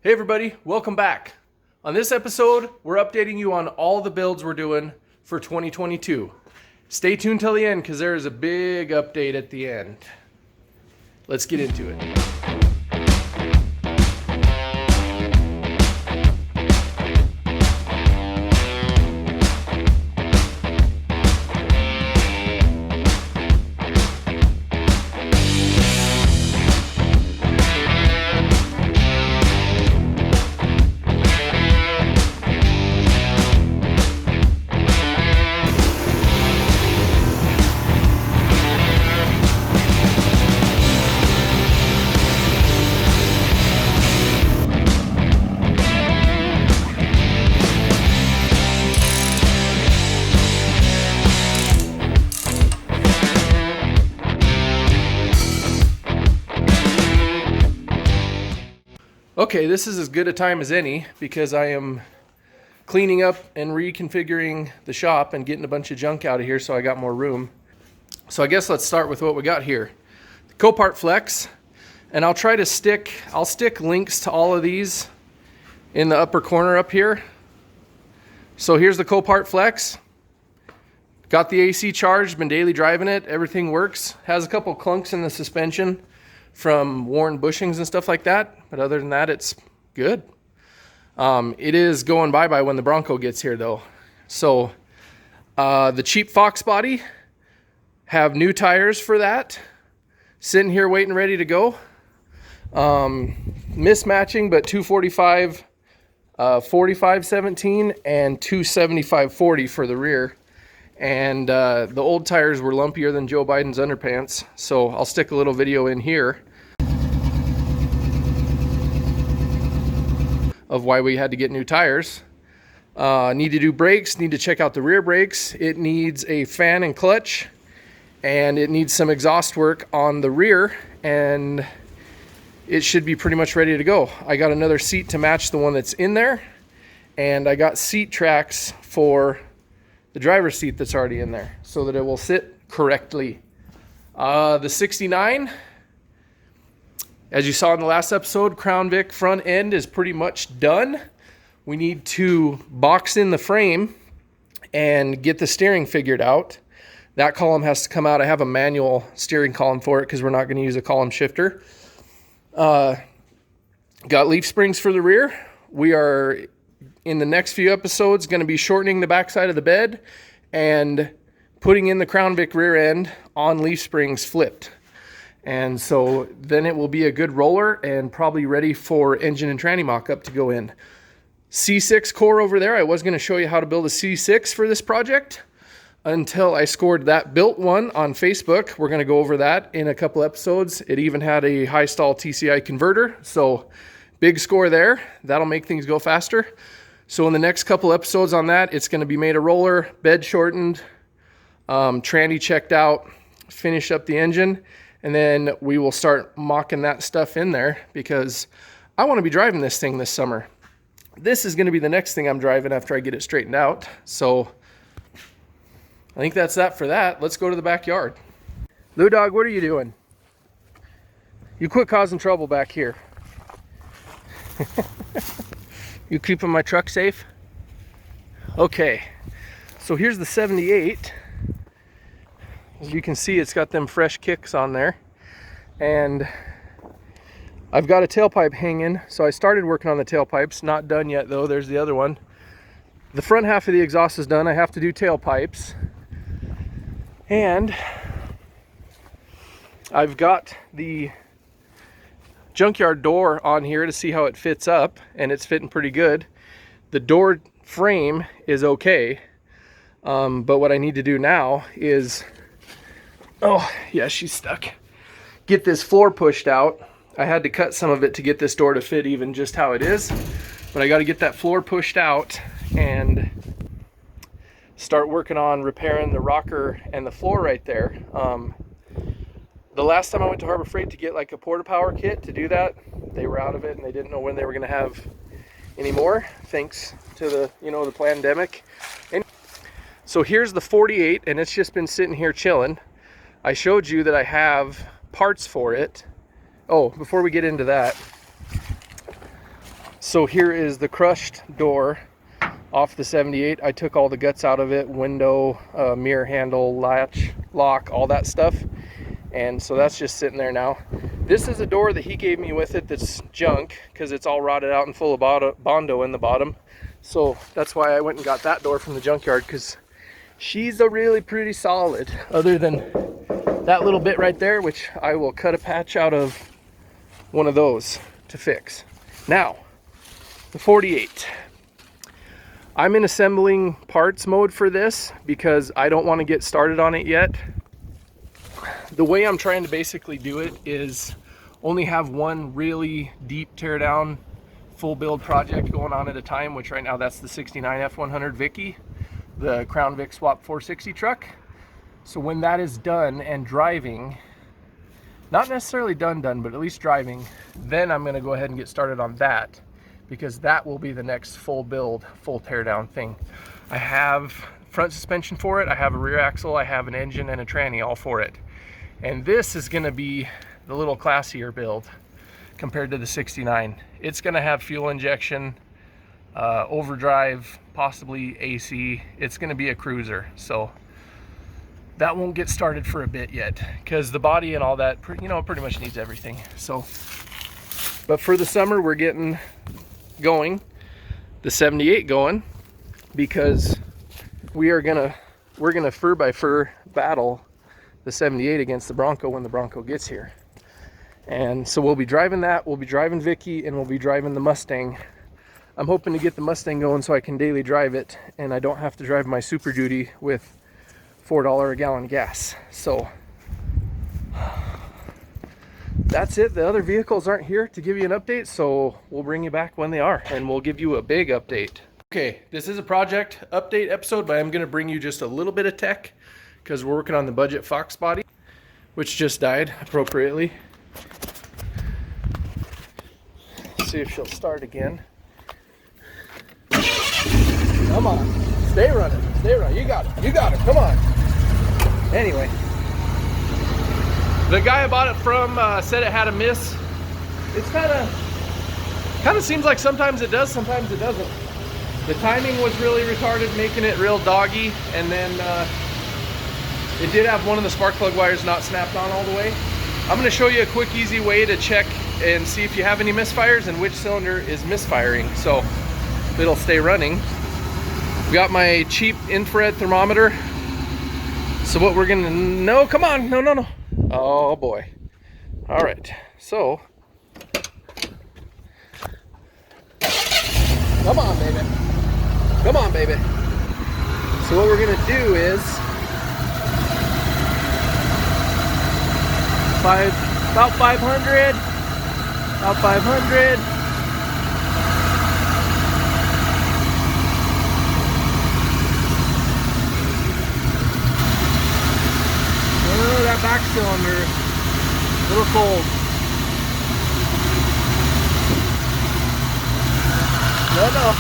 Hey everybody, welcome back. On this episode, we're updating you on all the builds we're doing for 2022. Stay tuned till the end because there is a big update at the end. Let's get into it. Okay, this is as good a time as any because I am cleaning up and reconfiguring the shop and getting a bunch of junk out of here so I got more room. So I guess let's start with what we got here. The Copart Flex, and I'll stick links to all of these in the upper corner up here. So here's the Copart Flex. Got the AC charged, been daily driving it, everything works. Has a couple clunks in the suspension from worn bushings and stuff like that, but other than that, it's good. It is going bye-bye when the Bronco gets here though. So the cheap Fox body, have new tires for that, sitting here waiting ready to go. Mismatching, but 245 45/17 and 275 40 for the rear. And the old tires were lumpier than Joe Biden's underpants, so I'll stick a little video in here of why we had to get new tires. Need to do brakes, need to check out the rear brakes. It needs a fan and clutch, and it needs some exhaust work on the rear, and it should be pretty much ready to go. I got another seat to match the one that's in there, and I got seat tracks for the driver's seat that's already in there so that it will sit correctly. The 69, as you saw in the last episode, Crown Vic front end is pretty much done. We need to box in the frame and get the steering figured out. That column has to come out. I have a manual steering column for it because we're not going to use a column shifter. Got leaf springs for the rear. We are, in the next few episodes, going to be shortening the backside of the bed and putting in the Crown Vic rear end on leaf springs flipped. And so then it will be a good roller and probably ready for engine and tranny mock-up to go in. C6 core over there. I was going to show you how to build a C6 for this project until I scored that built one on Facebook. We're going to go over that in a couple episodes. It even had a high stall TCI converter, so big score there. That'll make things go faster. So in the next couple episodes on that, it's going to be made a roller, bed shortened, tranny checked out, finish up the engine, and then we will start mocking that stuff in there because I want to be driving this thing this summer. This is going to be the next thing I'm driving after I get it straightened out. So I think that's that for that. Let's go to the backyard. Lou Dog, what are you doing? You quit causing trouble back here. You keeping my truck safe? Okay, so here's the 78. As you can see, it's got them fresh kicks on there. And I've got a tailpipe hanging, so I started working on the tailpipes. Not done yet though, there's the other one. The front half of the exhaust is done. I have to do tailpipes. And I've got the junkyard door on here to see how it fits up, and it's fitting pretty good. The door frame is okay, but what I need to do now is, oh yeah, she's stuck, get this floor pushed out. I had to cut some of it to get this door to fit even just how it is, but I got to get that floor pushed out and start working on repairing the rocker and the floor right there. The last time I went to Harbor Freight to get like a porta power kit to do that, they were out of it and they didn't know when they were going to have any more, thanks to the, the pandemic. And so here's the 48, and it's just been sitting here chilling. I showed you that I have parts for it. Oh, before we get into that, So here is the crushed door off the 78. I took all the guts out of it, window, mirror handle, latch, lock, all that stuff. And so that's just sitting there now. This is a door that he gave me with it that's junk because it's all rotted out and full of Bondo in the bottom. So that's why I went and got that door from the junkyard, because she's a really pretty solid, other than that little bit right there, which I will cut a patch out of one of those to fix. Now, the 48. I'm in assembling parts mode for this because I don't want to get started on it yet. The way I'm trying to basically do it is only have one really deep teardown full build project going on at a time, which right now that's the 69 F100 Vicky, the Crown Vic Swap 460 truck. So when that is done and driving, not necessarily done, but at least driving, then I'm going to go ahead and get started on that, because that will be the next full build, full teardown thing. I have front suspension for it, I have a rear axle, I have an engine and a tranny all for it. And this is going to be the little classier build compared to the 69. It's going to have fuel injection, overdrive, possibly AC. It's going to be a cruiser. So that won't get started for a bit yet, because the body and all that, you know, pretty much needs everything. So, but for the summer, we're getting going, the 78 going, because we're gonna fur by fur battle the 78 against the Bronco when the Bronco gets here. And so we'll be driving that, we'll be driving Vicky, and we'll be driving the Mustang. I'm hoping to get the Mustang going so I can daily drive it and I don't have to drive my Super Duty with $4 a gallon gas. So that's it. The other vehicles aren't here to give you an update, so we'll bring you back when they are, and we'll give you a big update. Okay, this is a project update episode, but I'm going to bring you just a little bit of tech because we're working on the budget Fox body, which just died appropriately. Let's see if she'll start again. Come on, stay running, you got it, come on. Anyway, the guy I bought it from said it had a miss. It's kind of seems like sometimes it does, sometimes it doesn't. The timing was really retarded, making it real doggy, and then it did have one of the spark plug wires not snapped on all the way. I'm going to show you a quick, easy way to check and see if you have any misfires and which cylinder is misfiring, so it'll stay running. Got my cheap infrared thermometer. So what we're gonna, no, come on, no. Oh boy. All right, so. Come on, baby. So what we're gonna do is about 500. Oh, that back cylinder, a little cold. No.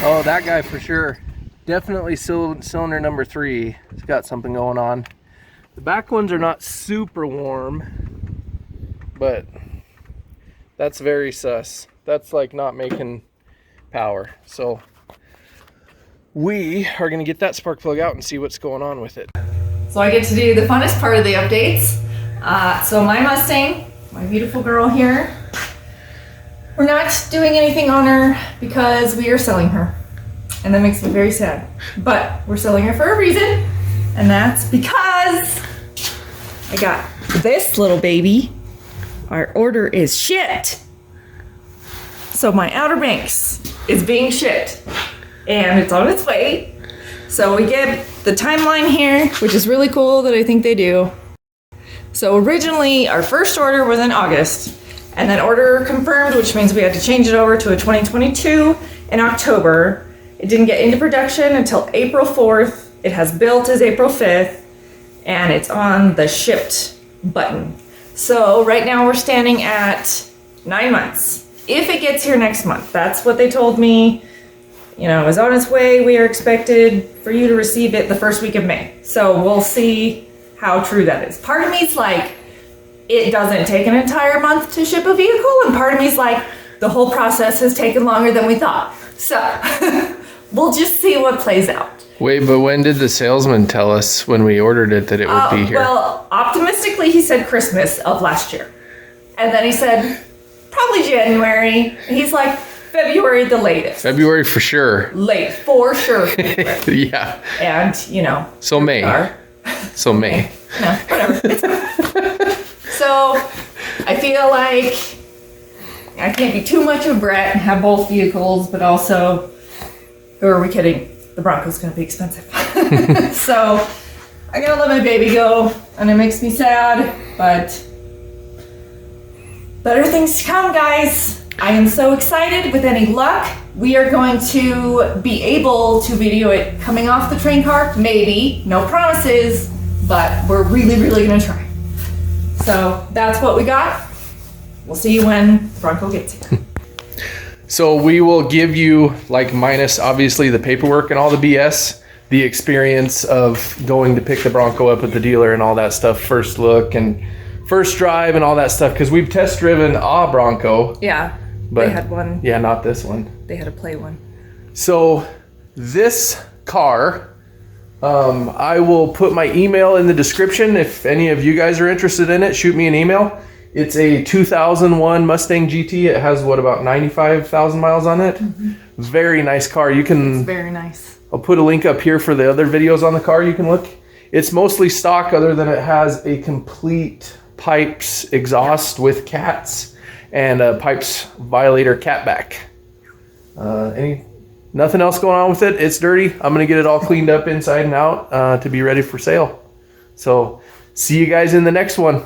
Oh, that guy for sure. Definitely cylinder number 3. It's got something going on. The back ones are not super warm, but that's very sus. That's like not making power. So we are gonna get that spark plug out and see what's going on with it. So I get to do the funnest part of the updates. So my Mustang, my beautiful girl here, we're not doing anything on her because we are selling her. And that makes me very sad. But we're selling her for a reason. And that's because I got this little baby. Our order is shipped. So my Outer Banks is being shipped. And it's on its way. So we get the timeline here, which is really cool that I think they do. So originally our first order was in August. And then order confirmed, which means we had to change it over to a 2022 in October. It didn't get into production until April 4th. It has built as April 5th, and it's on the shipped button. So right now we're standing at 9 months. If it gets here next month, that's what they told me. You know, it's on its way. We are expected for you to receive it the first week of May. So we'll see how true that is. Part of me's like, it doesn't take an entire month to ship a vehicle, and part of me's like, the whole process has taken longer than we thought. So we'll just see what plays out. Wait, but when did the salesman tell us when we ordered it that it would be here? Well, optimistically, he said Christmas of last year. And then he said, probably January. And he's like, February the latest. February for sure. Late, for sure. Yeah. And, you know. So May. So May. No, whatever. So I feel like I can't be too much of a brat and have both vehicles, but also, who are we kidding? The Bronco's going to be expensive. So I gotta let my baby go, and it makes me sad, but better things to come, guys. I am so excited. With any luck, we are going to be able to video it coming off the train car. Maybe, no promises, but we're really, really gonna try. So that's what we got. We'll see you when Bronco gets here. So we will give you, like, minus obviously the paperwork and all the BS, the experience of going to pick the Bronco up at the dealer and all that stuff, first look and first drive and all that stuff, because we've test driven a Bronco. Yeah, but they had one. Yeah, not this one. They had a play one. So this car, I will put my email in the description. If any of you guys are interested in it, shoot me an email. It's a 2001 Mustang GT. It has, what, about 95,000 miles on it? Mm-hmm. Very nice car. You can... It's very nice. I'll put a link up here for the other videos on the car. You can look. It's mostly stock, other than it has a complete pipes exhaust with cats and a pipes violator catback. Nothing else going on with it. It's dirty. I'm going to get it all cleaned up inside and out to be ready for sale. So see you guys in the next one.